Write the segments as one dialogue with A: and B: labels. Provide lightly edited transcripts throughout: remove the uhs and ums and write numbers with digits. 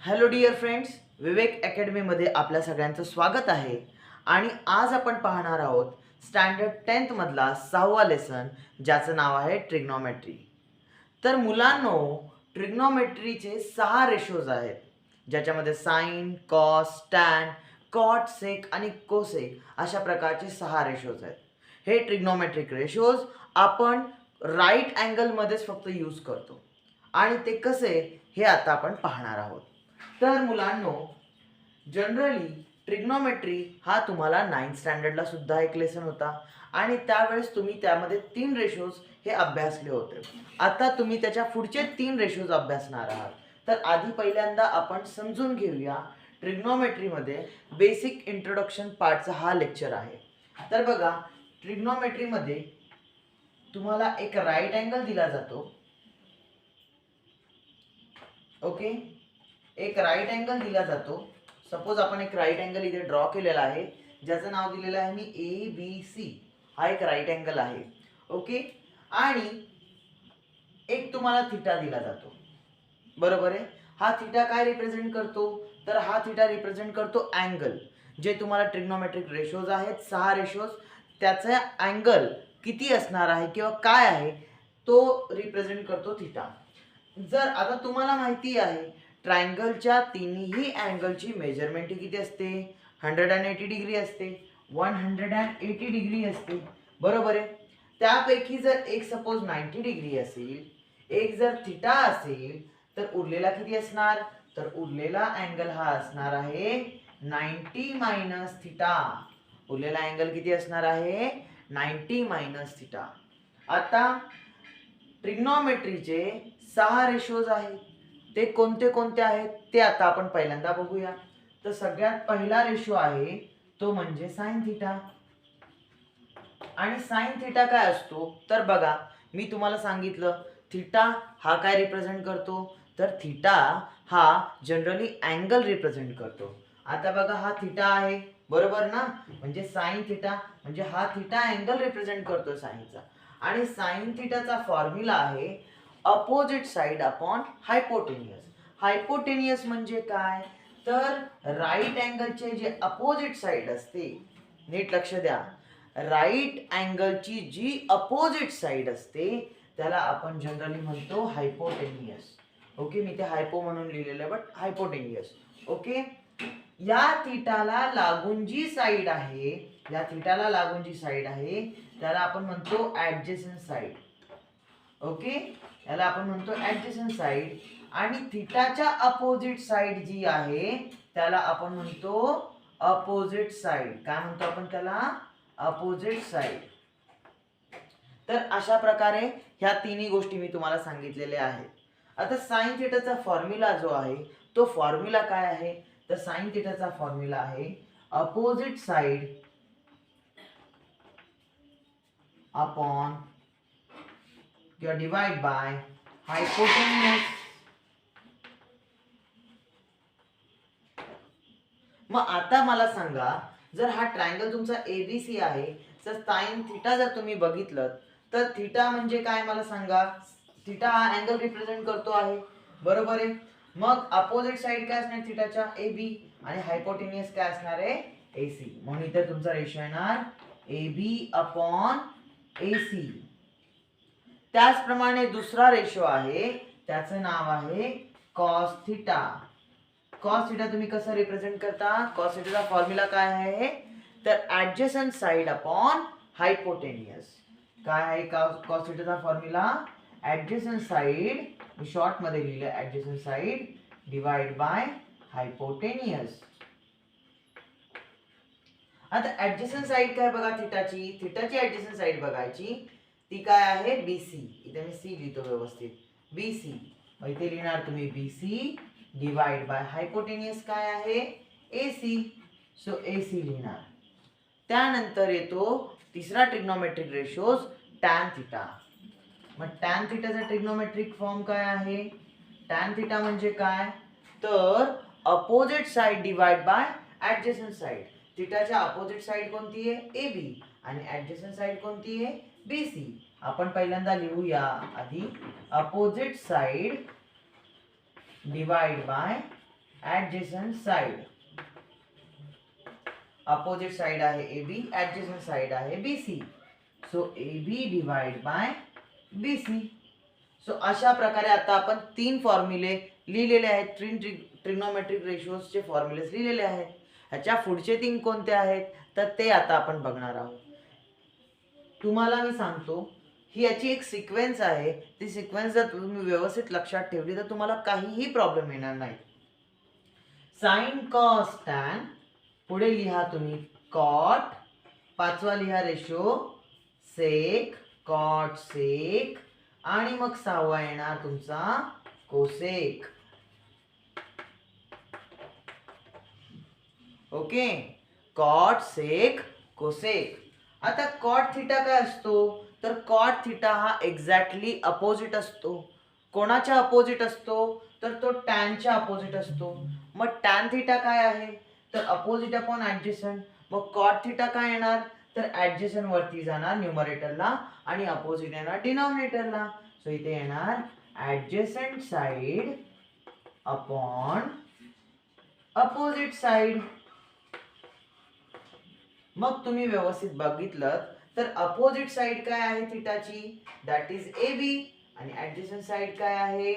A: Hello dear friends, विवेक अकॅडमीमध्ये आपल्या सगळ्यांचं स्वागत आहे. आणि आज आपण पाहणार आहोत स्टँडर्ड 10th मधला 6वा लेसन, ज्याचं नाव आहे ट्रिग्नॉमेट्री. तर मुलांनो, ट्रिग्नॉमेट्रीचे 6 रेशोज आहेत, ज्याच्यामध्ये साइन, कॉस, टॅन, कॉट, सेक आणि कोसेक अशा प्रकारचे 6 रेशोज आहेत. हे ट्रिग्नॉमेट्रिक रेशोज आपण राईट अँगलमध्येच फक्त यूज करतो आणि ते कसे हे आता आपण पाहणार आहोत. तर मुलांनो, जनरली ट्रिग्नॉमेट्री हा तुम्हाला 9th स्टँडर्डला सुद्धा एक लेसन होता आणि त्यावेळेस तुम्ही त्यामध्ये 3 रेशोज हे अभ्यासले होते. आता तुम्ही त्याच्या पुढचे 3 रेशोज अभ्यासणार आहात. तर आधी पहिल्यांदा आपण समजून घेऊया, ट्रिग्नॉमेट्रीमध्ये बेसिक इंट्रोडक्शन पार्टचा हा लेक्चर आहे. तर बघा, ट्रिग्नॉमेट्रीमध्ये तुम्हाला एक राईट अँगल दिला जातो. ओके, एक राईट अँगल दिला जातो. सपोज आपण एक राईट अँगल इथे ड्रॉ केलेला आहे, ज्याचं नाव दिलेलं आहे मी ABC. हा एक राईट अँगल आहे. ओके, आणि एक तुम्हाला थिटा दिला जातो, बरोबर आहे. हा थिटा काय रिप्रेझेंट करतो? तर हा थिटा रिप्रेझेंट करतो अँगल. जे तुम्हाला ट्रिग्नॉमेट्रिक रेशोज आहेत, 6 रेशोज, त्याचा अँगल किती असणार आहे किंवा काय आहे तो रिप्रेझेंट करतो थिटा. जर आता तुम्हाला माहिती आहे, ट्रायंगलच्या तिन्ही अँगलची मेजरमेंट किती असते? 180 डिग्री असते, 180 डिग्री असते, बरोबर आहे. त्यापैकी जर एक सपोज 90 डिग्री असेल, एक जर थिटा असेल, तर उरलेला किती असणार? तर उरलेला अँगल हा असणार आहे 90 मायनस थिटा. उरलेला अँगल किती असणार आहे? 90 मायनस थिटा. आता ट्रिग्नॉमेट्रीचे 6 रेशोज आहेत. ते कोणते कोणते आहेत ते आता आपण पहिल्यांदा बघूया. तर सगळ्यात पहिला रेशो आहे तो म्हणजे साइन थिटा. आणि साइन थिटा काय असतो? तर बघा, मी तुम्हाला सांगितलं थिटा हा काय रिप्रेझेंट करतो? तर थिटा हा जनरली अँगल रिप्रेझेंट करतो. आता बघा, हा थिटा आहे, बरोबर ना? म्हणजे साइन थिटा म्हणजे हा थिटा अँगल रिप्रेझेंट करतो साइनचा. आणि साइन थिटाचा फॉर्म्युला आहे opposite side upon hypotenuse. Hypotenuse म्हणजे काय? तर राईट अँगलचे जे अपोजिट साइड असते, नीट लक्ष द्या, राईट अँगलची जी अपोजिट साइड असते त्याला आपण जनरली म्हणतो हायपोटेनियस. ओके, मी ते हायपो म्हणून लिहिलेलं आहे, बट हायपोटेनियस. ओके, या थिटाला लागून जी साइड आहे, या थिटाला लागून जी साइड आहे त्याला आपण म्हणतो ऍडजेसंट साइड. ओके, याला आपण म्हणतो ऍडजेसंट साइड. आणि थिटाच्या अपोजिट साइड जी आहे त्याला आपण म्हणतो अपोजिट साइड. काय म्हणतो आपण त्याला? Opposite side. तर अशा प्रकारे ह्या तिन्ही गोष्टी मी तुम्हाला सांगितलेल्या आहेत. आता साइन थिटाचा फॉर्म्युला जो आहे तो फॉर्म्युला काय आहे? तर साइन थिटाचा फॉर्म्युला आहे अपोजिट साइड अपॉन किंवा डिवाइड बाय हायपोटेनियस. मग आता मला सांगा, जर हा ट्रायंगल तुमचा ABC आहे, तर साइन थिटा जर तुम्ही बघितलं तर थिटा म्हणजे काय मला सांगा? थिटा हा अँगल रिप्रेझेंट करतो आहे, बरोबर आहे. मग अपोजिट साइड काय असणार थिटाच्या? AB. आणि हायपोटेनियस काय असणार आहे? AC. म्हणून इथे तुमचा रेशो येणार AB अपॉन AC. त्याचप्रमाणे दुसरा रेशो आहे, त्याचं नाव आहे कॉस थिटा. कॉस थिटा तुम्ही कसं रिप्रेझेंट करता? कॉस थिटाचा फॉर्म्युला काय आहे? तर ऍडजेसंट साइड अपॉन हायपोटेनियस. काय आहे कॉस थिटाचा फॉर्म्युला? ऍडजेसंट साइड, मी शॉर्ट मध्ये लिहिलं adjacent side divide bye hypotenuse. आता ऍडजेसंट साइड काय बघा थिटाची? थिटाची ऍडजेसंट साइड बघायची, ती काय आहे? BC. इथे मी C लिहितो व्यवस्थित, BC. मग इथे लिहिणार तुम्ही BC डिवाइड बाय हायपोटेनियस काय आहे? AC. सो AC लिहिणार. त्यानंतर येतो तिसरा ट्रिग्नॉमेट्रिक रेशोज टॅन थिटा. मग टॅन थिटाचा ट्रिग्नॉमेट्रिक फॉर्म काय आहे? टॅन थिटा म्हणजे काय? तर opposite side divide by adjacent side. थिटाच्या अपोजिट साइड कोणती आहे? AB. आणि ऍडजेसंट साइड कोणती आहे? BC. आपण पहिल्यांदा लिहूया आधी opposite side divide by adjacent side, opposite side आहे AB, ऍडजेसंट साइड आहे BC. So AB divide by BC. So अशा प्रकारे आता आपण 3 फॉर्म्युले लिहिलेले आहेत, ट्रिग्नोमेट्रिक रेशिओजचे फॉर्म्युलेस लिहिलेले आहेत. ह्याच्या पुढचे 3 कोणते आहेत तर ते आता आपण बघणार आहोत. तुम्हाला मी सांगतो ही याची एक सिक्वेन्स आहे, ती सिक्वेन्स जर तुम्ही व्यवस्थित लक्षात ठेवली तर तुम्हाला काहीही प्रॉब्लेम येणार नाही. साइन कॉस टॅन, पुढे लिहा तुम्ही कॉट, पाचवा लिहा रेशो सेक, कॉट सेक, आणि मग सहावा येणार तुमचा cosec. Okay, cot sec cosec. आता कॉट थिटा काय असतो तर कॉट थिटा हा एक्झॅक्टली अपोजिट असतो. कोणाच्या अपोजिट असतो तर तो टॅनच्या अपोजिट असतो. मग टॅन थिटा काय आहे तर अपोजिट अपॉन ऍडजेसंट. मग कॉट थिटा काय येणार तर ऍडजेसंट वरती जाणार न्यूमरेटरला आणि अपोजिट येणार डिनॉमिनेटरला. सो इथे येणार adjacent side upon opposite side. मग तुम्ही व्यवस्थित बघितलं तर अपोजिट साइड काय आहे थिटाची, दॅट इज AB, आणि ऍडजेसंट साइड काय आहे,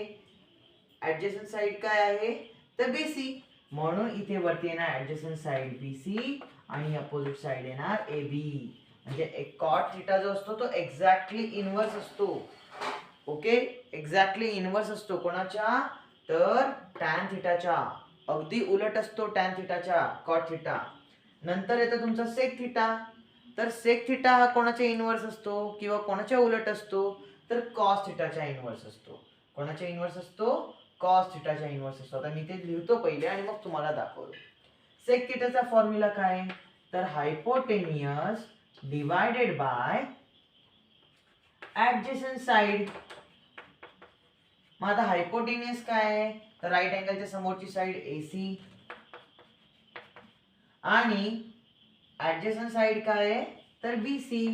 A: ऍडजेसंट साइड काय आहे तर BC. म्हणून इथे वरती येणार ऍडजेसंट साइड BC आणि अपोजिट साइड येणार AB. म्हणजे एक कॉट थिटा जो असतो तो एक्झॅक्टली इनवर्स असतो. ओके, एक्झॅक्टली इनवर्स असतो कोणाच्या तर टॅन थिटाच्या, अगदी उलट असतो टॅन थिटाच्या कॉट थिटा. नंतर येतो तुमचा सेक थिटा. तर सेक थिटा हा कोणाच्या इनवर्स असतो किंवा कोणाच्या उलट असतो तर कॉस थिटाच्या इनवर्स असतो. कोणाच्या इनवर्स असतो कॉस थिटाच्या इनवर्स असतो. आता मी ते लिहितो पहिले आणि मग तुम्हाला दाखवतो. सेक थिटाचा फॉर्म्युला काय तर hypotenuse divided by adjacent side. मग आता हायपोटेनियस काय आहे तर राईट अँगलच्या समोरची साइड AC आणि ऍडजेसंट साइड काय आहे तर BC.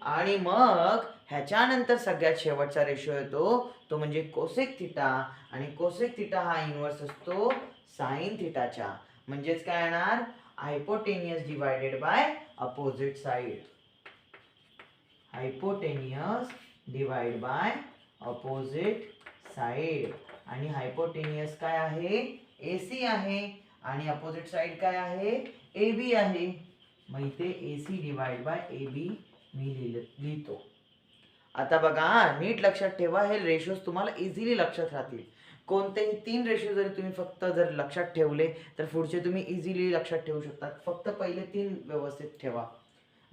A: आणि मग ह्याच्यानंतर सगळ्यात शेवटचा रेशो येतो तो म्हणजे कोसेक थिटा, आणि कोसेक थिटा हा इनवर्स असतो साइन थिटाच्या. म्हणजेच काय येणार hypotenuse divided by opposite side. Hypotenuse divide by opposite side. आणि हायपोटेनियस काय आहे AC आहे आणि अपोजिट साइड काय आहे AB आहे. मग इथे AC डिवाइड बाय AB मी लिहितो. आता बघा नीट लक्षात ठेवा, हे रेशोज तुम्हाला इझिली लक्षात राहतील. कोणतेही 3 रेशो जरी तुम्ही फक्त जर लक्षात ठेवले तर पुढचे तुम्ही इझिली लक्षात ठेवू शकता. फक्त पहिले 3 व्यवस्थित ठेवा.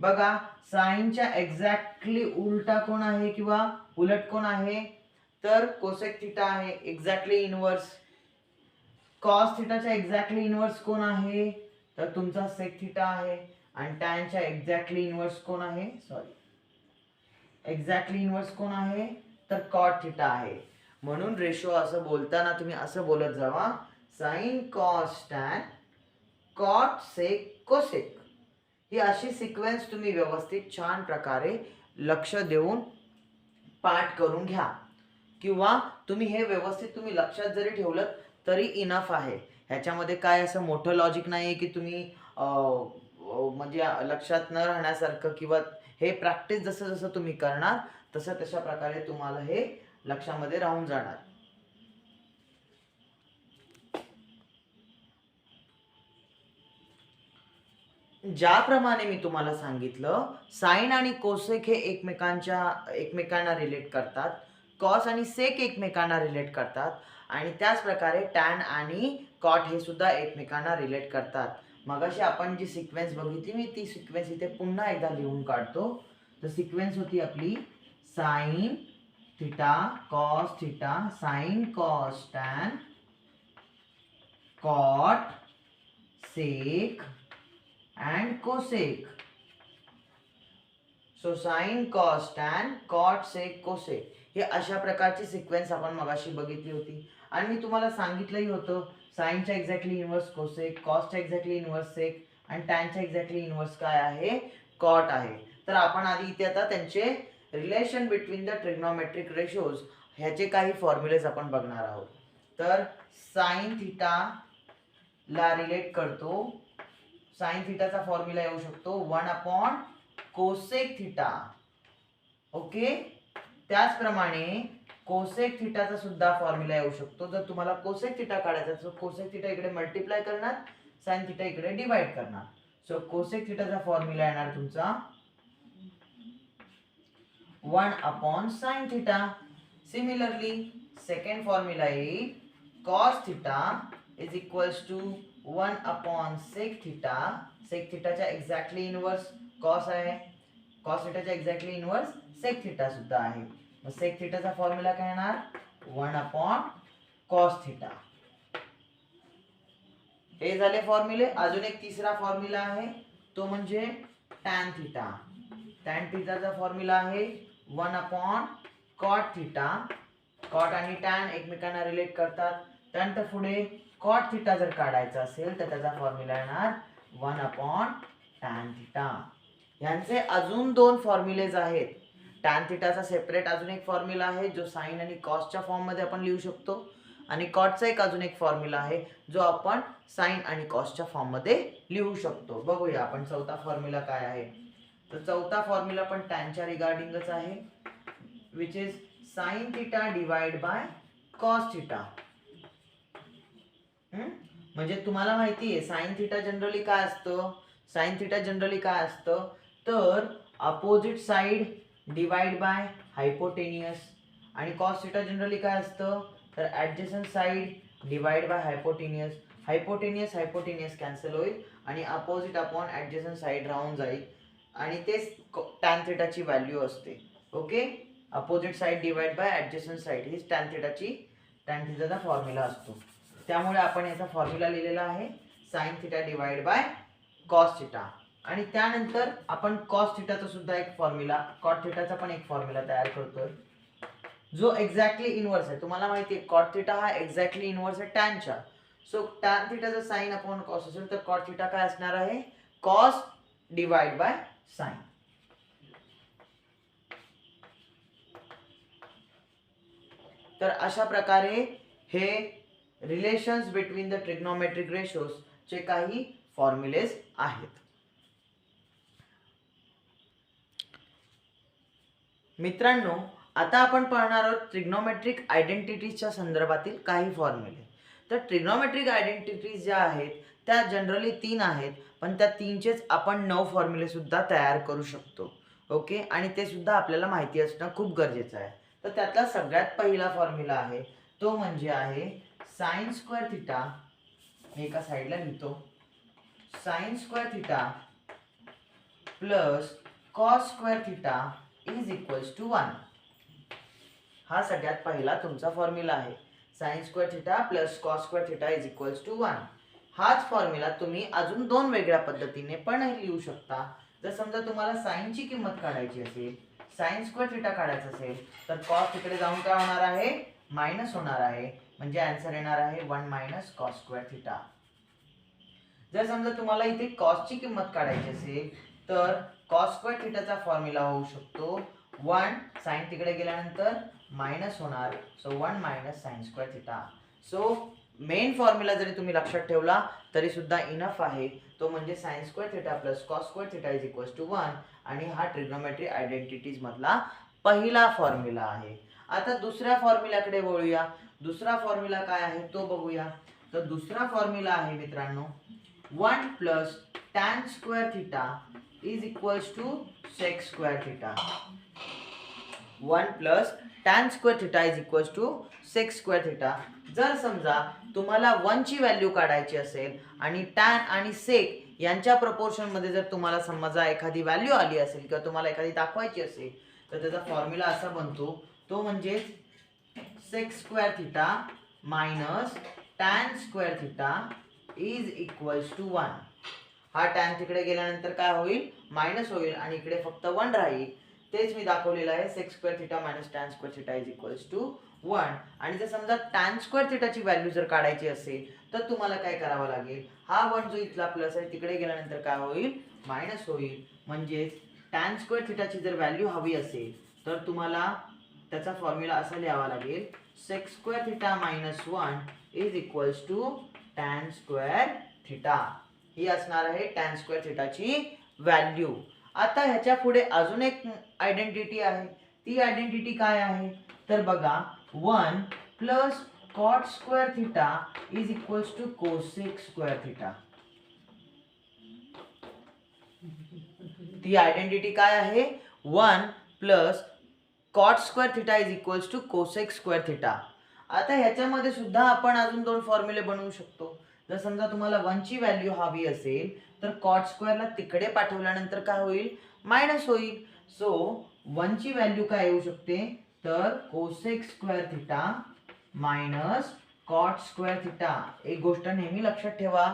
A: बघा साइनच्या एक्झॅक्टली उलटा कोण आहे किंवा उलट कोण आहे तर कोसेक थिटा आहे, एक्झॅक्टली इनवर्स. कॉस थिटाच्या एक्झॅक्टली इनवर्स कोण आहे तर तुमचा सेक थिटा आहे. आणि टॅनच्या एक्झॅक्टली इनवर्स कोण आहे, सॉरी एक्झॅक्टली इनवर्स कोण आहे तर कॉट थिटा आहे. म्हणून रेशो असं बोलताना तुम्ही असं बोलत जावा sine cos tan cot sec cosec. ही अशी सिक्वेन्स तुम्ही व्यवस्थित छान प्रकारे लक्ष देऊन पाठ करून घ्या, किंवा तुम्ही हे व्यवस्थित तुम्ही लक्षात जरी ठेवलं तरी इनफ आहे. ह्याच्यामध्ये काय असं मोठं लॉजिक नाही आहे की तुम्ही म्हणजे लक्षात न राहण्यासारखं, किंवा हे प्रॅक्टिस जसं जसं तुम्ही करणार तसं तशा प्रकारे तुम्हाला हे लक्षामध्ये राहून जाणार. ज्याप्रमाणे मी तुम्हाला सांगितलं साइन आणि कोसेक हे एकमेकांना रिलेट करतात, कॉस आणि सेक एकमेकांना रिलेट करतात, आणि त्याच प्रकारे टॅन आणि कॉट हे सुद्धा एकमेकांना रिलेट करतात. मगाशी आपण जी सिक्वेन्स बघितली मी ती सिक्वेन्स इथे पुन्हा एकदा लिहून काढतो. तर सिक्वेन्स होती आपली sine theta cos theta sine cos tan cot sec and cosec. So sin cos tan cot sec cosec हे अशा प्रकारची सिक्वेन्स आपण मगाशी बघितली होती. आणि मी तुम्हाला सांगितलंही होतं साइनच्या एक्झॅक्टली इनवर्स कोसेक, कॉसच्या एक्झॅक्टली इनवर्स सेक आणि टॅनच्या एक्झॅक्टली इनवर्स काय आहे कॉट आहे. तर आपण आधी इथे आता त्यांचे relation between the trigonometric ratios ह्याचे काही फॉर्म्युलेज आपण बघणार आहोत. तर साइन थिटा ला रिलेट करतो. साइन थिटाचा फॉर्म्युला येऊ शकतो 1 कोसेक थिटा. ओके. त्याचप्रमाणे कोसेक थिटाचा सुद्धा फॉर्म्युला येऊ शकतो. जर तुम्हाला कोसेक थिटा काढायचा तर कोसेक थिटा इकडे मल्टिप्लाय करणार, साइन थिटा इकडे डिवाइड करणार. सो कोसेक थिटाचा फॉर्म्युला येणार तुमचा 1 sin theta. Similarly, second formula is cos theta is equals to 1 sec theta. Sec theta चा एक्झॅक्टली इनवर्स cos आहे, cos theta चा एक्झॅक्टली इनवर्स sec theta सुद्धा आहे. मग sec theta चा फॉर्म्युला काय येणार 1 cos theta. हे झाले फॉर्म्युले. अजून एक तिसरा फॉर्म्युला आहे तो म्हणजे tan theta. tan theta चा फॉर्म्युला आहे 1 cot theta. cot आणि tan एकमेकांना रिलेट करतात. त्यानंतर पुढे cot theta जर काढायचा असेल तर त्याचा फॉर्म्युला येणार 1 tan theta. यांचे अजून दोन फॉर्म्युलेज आहेत. tan theta चा सेपरेट अजून एक फॉर्म्युला आहे जो साइन आणि कॉसच्या फॉर्म मध्ये आपण लिहू शकतो, आणि कॉटचा एक अजून एक फॉर्म्युला आहे जो आपण साइन आणि कॉसच्या फॉर्म मध्ये लिहू शकतो. बघूया आपण चौथा फॉर्म्युला काय आहे. तर चौथा फॉर्म्युला पण टॅनच्या रिगार्डिंगच आहे, which is sine theta divide by cos theta. म्हणजे तुम्हाला माहिती आहे साइन थिटा जनरली काय असतं. साइन थिटा जनरली काय असतं तर opposite side divide bye hypotenuse, आणि कॉस थिटा जनरली काय असतं तर adjacent side divide bye hypotenuse. Hypotenuse hypotenuse cancel होईल आणि अपोजिट अपॉन ऍडजसंट साइड राहून जाईल, आणि तेच टॅन थिटाची व्हॅल्यू असते. Okay. Opposite side divide by adjacent side ही टॅन थिटाचा फॉर्म्युला असतो. त्यामुळे आपण याचा फॉर्म्युला लिहिलेला आहे sine theta divide by cos theta. आणि त्यानंतर आपण कॉस थिटाचा सुद्धा एक फॉर्म्युला, कॉट थिटाचा पण एक फॉर्म्युला तयार करतोय जो एक्झॅक्टली इनवर्स आहे. तुम्हाला माहिती आहे कॉट थिटा हा एक्झॅक्टली इनवर्स आहे टॅनच्या. सो टॅन थिटा जर साइन अपॉन कॉस असेल तर कॉट थिटा काय असणार आहे कॉस डिवाइड बाय साइन. तर अशा प्रकारे हे relations between the trigonometric ratios चे काही फॉर्म्युलेज आहेत. मित्रांनो, आता आपण पाहणार आहोत ट्रिग्नोमेट्रिक आयडेंटिटीजच्या संदर्भातील काही फॉर्म्युले. तर ट्रिग्नोमेट्रिक आयडेंटिटीज ज्या आहेत त्या जनरली 3 आहेत, पण त्या 3चेच आपण 9 फॉर्म्युले सुद्धा तयार करू शकतो. ओके. आणि ते सुद्धा आपल्याला माहिती असणं खूप गरजेचं आहे. तर त्यातला सगळ्यात पहिला फॉर्म्युला आहे तो म्हणजे आहे साइन स्क्वेअर थिटा. एका साईडला लिहितो sine square theta plus cos square theta is equals to 1. हा सगळ्यात पहिला तुमचा फॉर्म्युला आहे. Sine square theta plus cos square theta is equals to 1. हाच फॉर्म्युला तुम्ही अजून दोन वेगळ्या पद्धतीने पण लिहू शकता. जर समजा तुम्हाला साइनची किंमत काढायची असेल, साइन स्क्वेअर थिटा काढायचा असेल तर कॉस तिकडे जाऊन काय होणार आहे मायनस होणार आहे, म्हणजे आन्सर येणार आहे 1 मायनस कॉस स्क्वेअर थिटा. जर समजा तुम्हाला इथे कॉसची किंमत काढायची असेल तर कॉस स्क्वेअर थिटाचा फॉर्म्युला होऊ शकतो 1 साइन तिकडे गेल्यानंतर मायनस होणार, so 1 minus sign square theta. So main formula जरी तुम्ही लक्षात ठेवला तरी सुद्धा इनफ आहे, तो म्हणजे sine square theta plus cos square theta is equals to 1, आणि हा ट्रिग्नोमेट्रिक आयडेंटिटीज मधला पहिला फॉर्म्युला आहे. आता दुसऱ्या फॉर्म्युल्याकडे वळूया. दुसरा फॉर्म्युला काय आहे तो बघूया. तर दुसरा फॉर्म्युला आहे मित्रांनो 1 plus tan square theta is equals to sec square theta. 1 plus tan square theta is equals to sec square theta. जर समजा तुम्हाला 1 ची व्हॅल्यू काढायची असेल आणि टॅन आणि सेक यांच्या प्रपोर्शन मध्ये जर तुम्हाला समजा एखादी व्हॅल्यू आली असेल किंवा तुम्हाला एखादी दाखवायची असेल तर त्याचा फॉर्म्युला असा बनतो, तो म्हणजे sec square theta minus tan square theta is equals to 1. हा टॅन तिकडे गेल्यानंतर काय होईल मायनस होईल आणि इकडे फक्त 1 राहील. तेच मी दाखवलेलं आहे sec square theta minus tan square theta is equals to 1. आणि जर समजा टॅन स्क्वेअर थिटाची व्हॅल्यू जर काढायची असेल तर तुम्हाला काय करावं लागेल, हा 1 जो इथला प्लस आहे तिकडे गेल्यानंतर काय होईल मायनस होईल. म्हणजे टॅन स्क्वेअर थिटाची जर व्हॅल्यू हवी असेल तर तुम्हाला त्याचा फॉर्म्युला असा लिहावा लागेल, sec square theta minus 1 is equals to tan square theta. ही असणार आहे tan स्क्वेअर थिटाची व्हॅल्यू. आता ह्याच्या पुढे अजून एक आयडेंटिटी आहे. ती आयडेंटिटी काय आहे तर बघा, 1 plus cot square theta is equals to cosec square theta. ती आयडेंटिटी काय आहे, 1 plus cot square theta is equals to cosec square theta. आता ह्याच्यामध्ये सुद्धा आपण अजून दोन फॉर्म्युले बनवू शकतो. जर समजा तुम्हाला 1 ची व्हॅल्यू हवी असेल तर कॉट स्क्वेअरला तिकडे पाठवल्यानंतर काय होईल, मायनस होईल. सो 1 ची व्हॅल्यू काय येऊ शकते तर cosec square theta minus cot square theta. एक गोष्ट नेहमी लक्षात ठेवा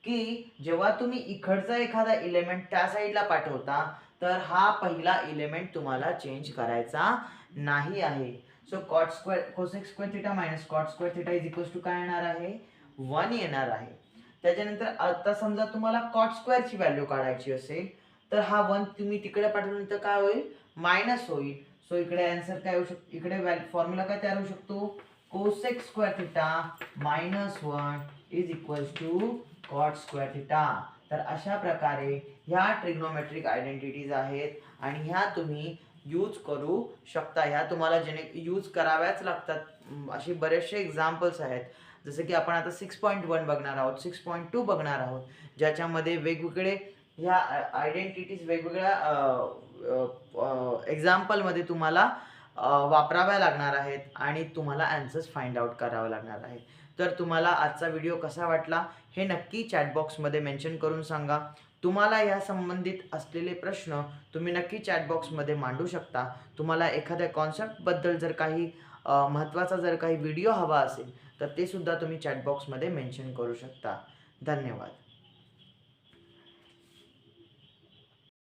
A: की जेव्हा तुम्ही इकडचा एखादा इलेमेंट त्या साईडला पाठवता तर हा पहिला इलेमेंट तुम्हाला चेंज करायचा नाही आहे. So cot square cosec square theta minus cot square theta is equals to काय येणार आहे, 1 येणार आहे. त्याच्यानंतर आता समजा तुम्हाला कॉट स्क्वेअरची व्हॅल्यू काढायची असेल तर हा 1 तुम्ही तिकडे पाठवल्यानंतर काय होईल, मायनस होईल. सो इकडे आन्सर काय होऊ शकतो, इकडे फॉर्म्युला काय तयार होऊ शकतो, cosec square theta minus 1 is equals to cot square theta. तर अशा प्रकारे ह्या ट्रिग्नोमेट्रिक आयडेंटिटीज आहेत आणि ह्या तुम्ही यूज करू शकता. ह्या तुम्हाला यूज कराव्याच लागतात. असे बरेचसे एक्झाम्पल्स आहेत, जसं की आपण आता 6.1 बघणार आहोत, 6.2 बघणार आहोत, ज्याच्यामध्ये वेगवेगळे ह्या आयडेंटिटीज वेगवेगळ्या एक्झाम्पलमध्ये तुम्हाला वापराव्या लागणार आहेत आणि तुम्हाला आन्सर्स फाइंड आउट करावं लागणार आहे. तर तुम्हाला आजचा व्हिडिओ कसा वाटला हे नक्की चॅटबॉक्समध्ये मेन्शन करून सांगा. तुम्हाला या संबंधित असलेले प्रश्न तुम्ही नक्की चॅटबॉक्समध्ये मांडू शकता. तुम्हाला एखाद्या कॉन्सेप्टबद्दल जर काही महत्त्वाचा जर काही व्हिडिओ हवा असेल तर ते सुद्धा तुम्ही चॅटबॉक्समध्ये मेन्शन करू शकता. धन्यवाद.